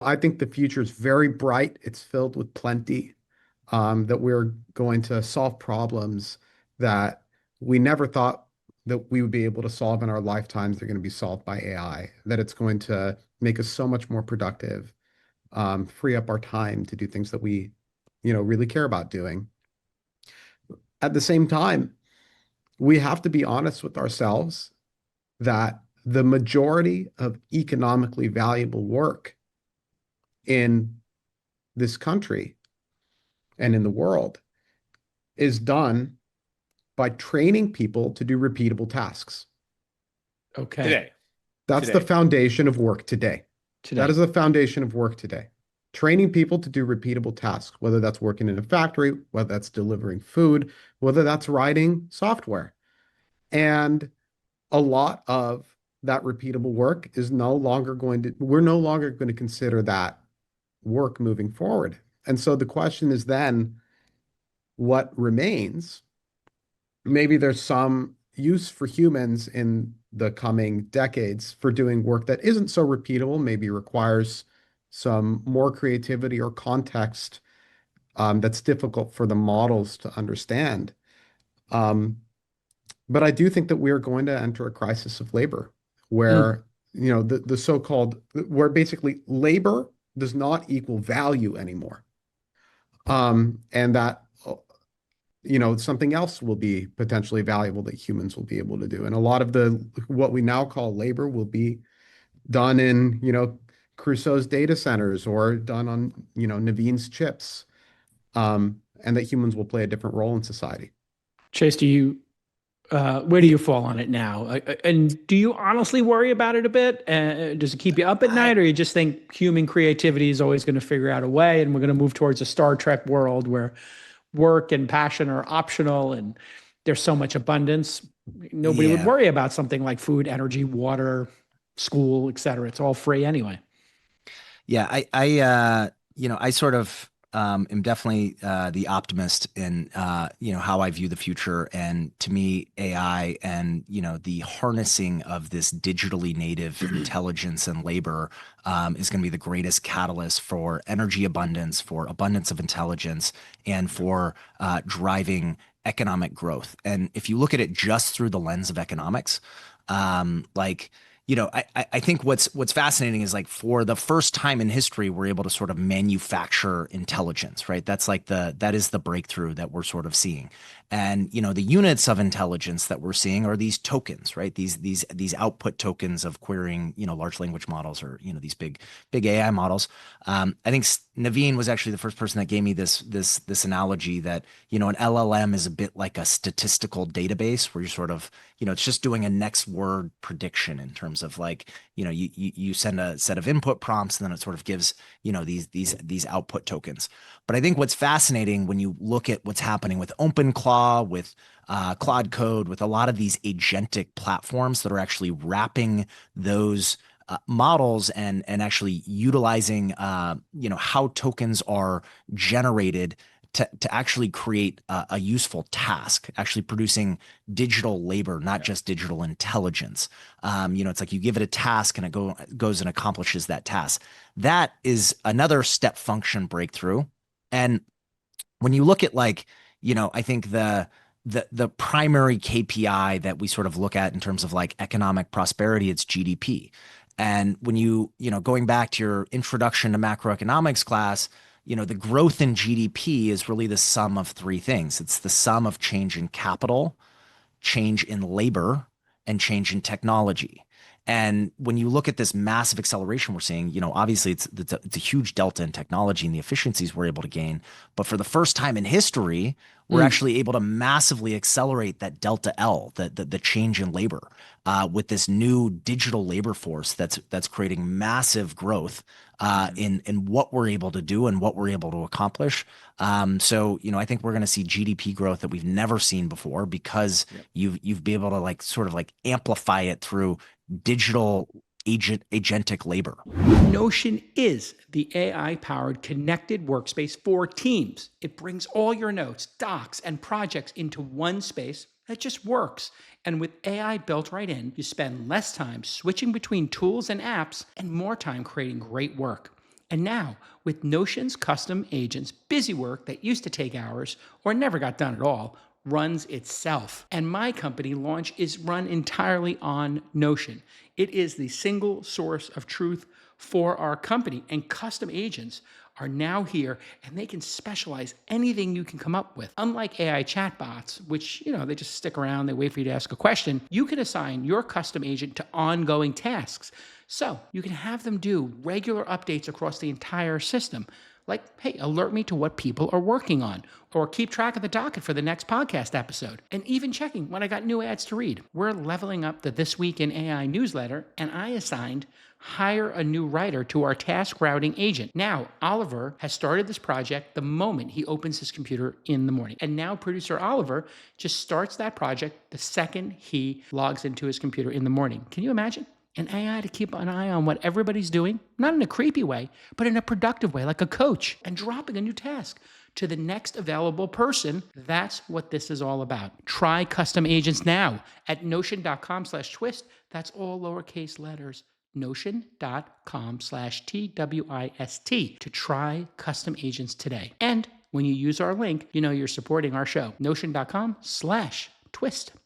I think the future is very bright. It's filled with plenty, that we're going to solve problems that we never thought that we would be able to solve in our lifetimes. They're going to be solved by AI, that it's going to make us so much more productive, free up our time to do things that we, really care about doing. At the same time, we have to be honest with ourselves that the majority of economically valuable work in this country and in the world is done by training people to do repeatable tasks. Okay. Today, That's the today. foundation of work today. That Today. is the foundation of work today. Training people to do repeatable tasks, whether that's working in a factory, whether that's delivering food, whether that's writing software. And a lot of that repeatable work is no longer going to, we're no longer going to consider that work moving forward. And so the question is then, what remains? Maybe there's some use for humans in the coming decades for doing work that isn't so repeatable, maybe requires some more creativity or context, that's difficult for the models to understand. Um, but I do think that we are going to enter a crisis of labor Mm. where, the so-called, where basically labor does not equal value anymore. And that something else will be potentially valuable that humans will be able to do. And a lot of the what we now call labor will be done in, Crusoe's data centers or done on, Naveen's chips. And that humans will play a different role in society. Chase, where do you fall on it now? And do you honestly worry about it a bit? Does it keep you up at I night, or you just think human creativity is always going to figure out a way, and we're going to move towards a Star Trek world where work and passion are optional, and there's so much abundance, nobody would Yeah. worry about something like food, energy, water, school, et cetera. It's all free anyway. Yeah, I sort of am definitely the optimist in how I view the future. And to me, AI and the harnessing of this digitally native intelligence and labor is going to be the greatest catalyst for energy abundance, for abundance of intelligence, and for driving economic growth. And if you look at it just through the lens of economics, like I think what's fascinating is like for the first time in history, we're able to sort of manufacture intelligence, right? That is the breakthrough that we're sort of seeing. And the units of intelligence that we're seeing are these tokens, right? These output tokens of querying, large language models, or these big AI models. I think Naveen was actually the first person that gave me this analogy that an LLM is a bit like a statistical database where you're sort of it's just doing a next word prediction in terms of like, you send a set of input prompts and then it sort of gives, these output tokens. But I think what's fascinating when you look at what's happening with OpenClaw, with Claude Code, with a lot of these agentic platforms that are actually wrapping those models and actually utilizing how tokens are generated to actually create a useful task, actually producing digital labor, not just digital intelligence. It's like you give it a task and goes and accomplishes that task. That is another step function breakthrough. And when you look at like, I think the primary KPI that we sort of look at in terms of like economic prosperity, it's GDP. And when going back to your introduction to macroeconomics class, the growth in GDP is really the sum of three things. It's the sum of change in capital, change in labor, and change in technology. And when you look at this massive acceleration we're seeing, obviously it's a huge delta in technology and the efficiencies we're able to gain. But for the first time in history, we're Mm. actually able to massively accelerate that delta L, the change in labor, with this new digital labor force that's creating massive growth in what we're able to do and what we're able to accomplish. So I think we're going to see GDP growth that we've never seen before because you've been able to like sort of like amplify it through digital agentic labor. Notion is the AI powered connected workspace for teams. It brings all your notes, docs, and projects into one space that just works. And with AI built right in, you spend less time switching between tools and apps and more time creating great work. And now, with Notion's custom agents, busy work that used to take hours or never got done at all runs itself. And my company Launch is run entirely on Notion. It is the single source of truth for our company, and custom agents are now here and they can specialize anything you can come up with. Unlike AI chatbots, which, they just stick around, they wait for you to ask a question, you can assign your custom agent to ongoing tasks. So you can have them do regular updates across the entire system. Like, hey, alert me to what people are working on, or keep track of the docket for the next podcast episode, and even checking when I got new ads to read. We're leveling up the This Week in AI newsletter, and I assigned hire a new writer to our task routing agent. Now, Oliver has started this project the moment he opens his computer in the morning. And now producer Oliver just starts that project the second he logs into his computer in the morning. Can you imagine? An AI to keep an eye on what everybody's doing, not in a creepy way, but in a productive way, like a coach, and dropping a new task to the next available person. That's what this is all about. Try custom agents now at notion.com/twist. That's all lowercase letters. Notion.com/TWIST to try custom agents today. And when you use our link, you're supporting our show. Notion.com/twist.